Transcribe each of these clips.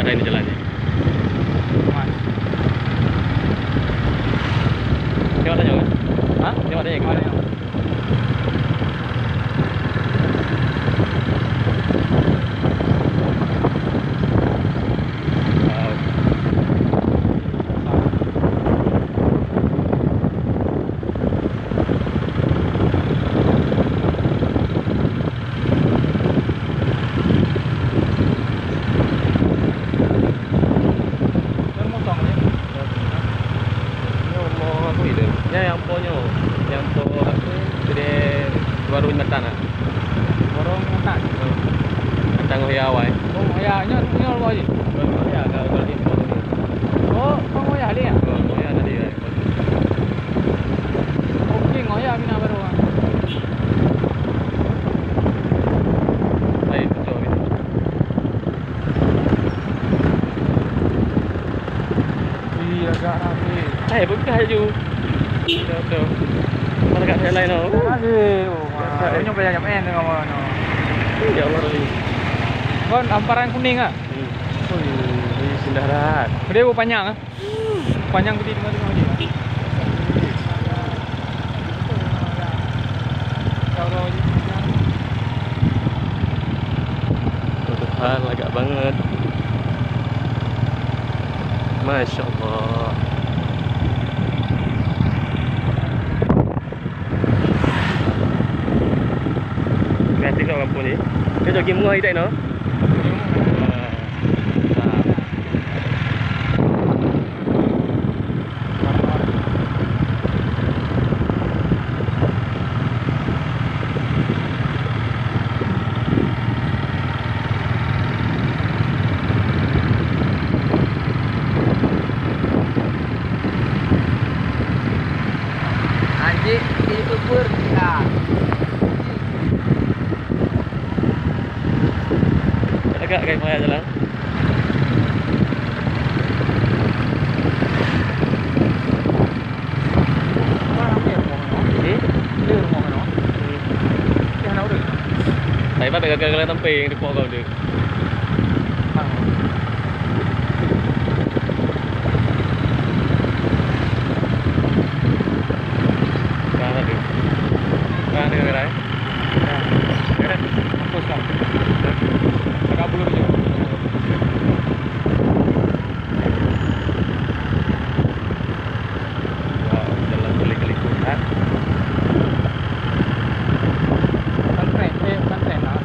ada ini jalannya. Gimana ya? Hah? Gimana ya? Gimana? Baru metan ah. Baru metan. Metan hoyawai. Oh, hoya nya lo je. Ya, kalau ini. Oh, hoya dia. Hoya tadi ya. Oke, hoya bina baru. Baik, betul ini. Iya, agak rapi. Bukan haju. Betul. Mana kat saya lain tau. Aduh, ini banyak jam N dengan mana. Ya Allah tadi. Kon hamparan kuning ah. Ini sudah darat. Dia panjang ah. Panjang gede di mana dia. Tuhan agak banget. Masya Allah. Tengok lampu ni. Dia jogi murah hidup no. Anjing, YouTuber ya. Agak kayak maya jalan. Tại bắt được cái tấm tiền được bộ còn được. Ra là được. Ra được cái đấy. Cái đấy. Hapus lah. Agak belum je. Wow, jalan keli-keli kuat. Pesantren lah.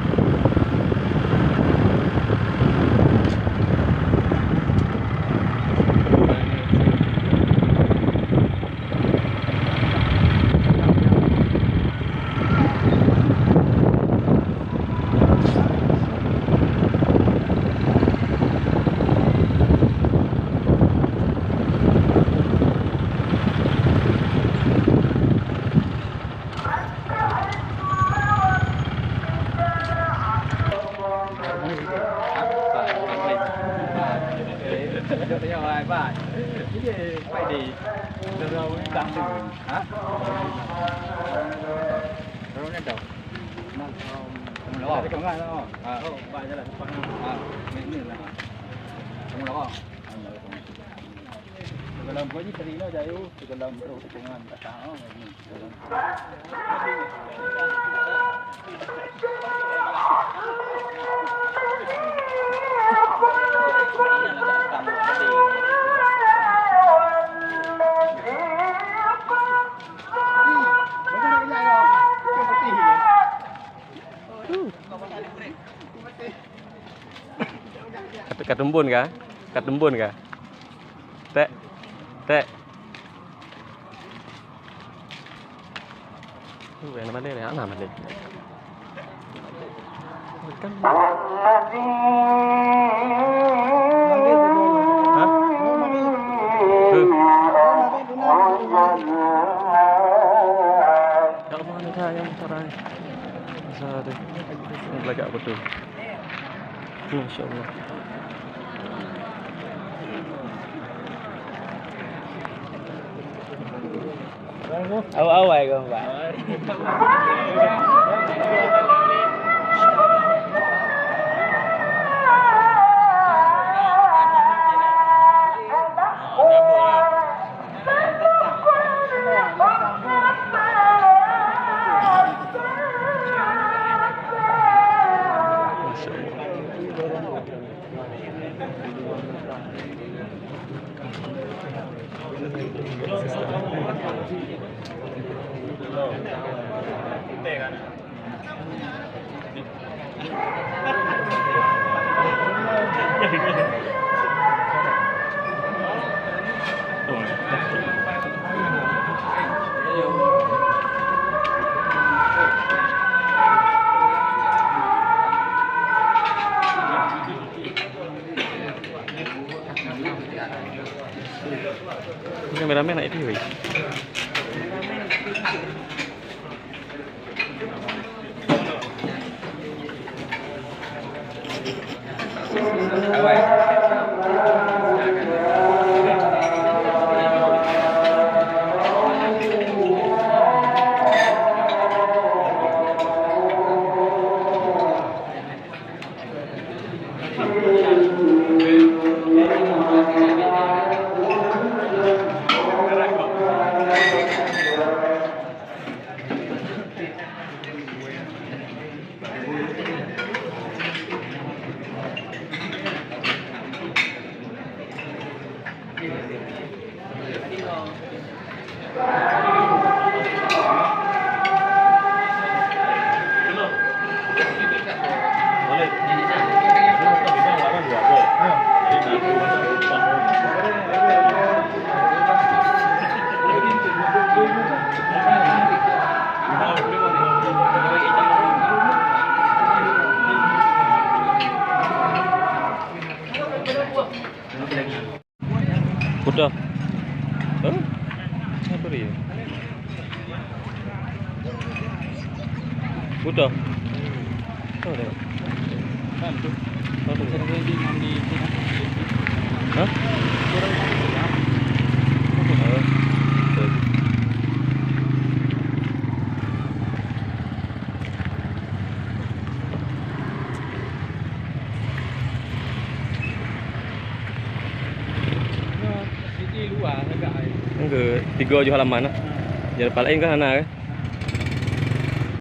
Dia hoài bạn. Cái gì phải đi. Đâu đang đường hả? Đâu nên đâu. Không lo. Cái công an đó. Bài ra là con. Mấy người là. Không lo. Cái làm có gì thì nó dạy cái làm đâu công an cả đó. Kat tembun kah? Kat tembun kah? Tek. Tek. Enak mana ni? Anak mana? Kan. Hah? Kalau mana dah yang sarai. Sarai. Belakang apa tu? Masya Allah. Awal-awal kau Pak. Kameramen naik TV. Udah. Apa dia? Udah. Oh, dah. Kan tu. Oh, tu. Di mandi. Hah? Kurang ya. Oh. Luar agak. Ke 3 je halaman lah. Jalan paling kan sana kan.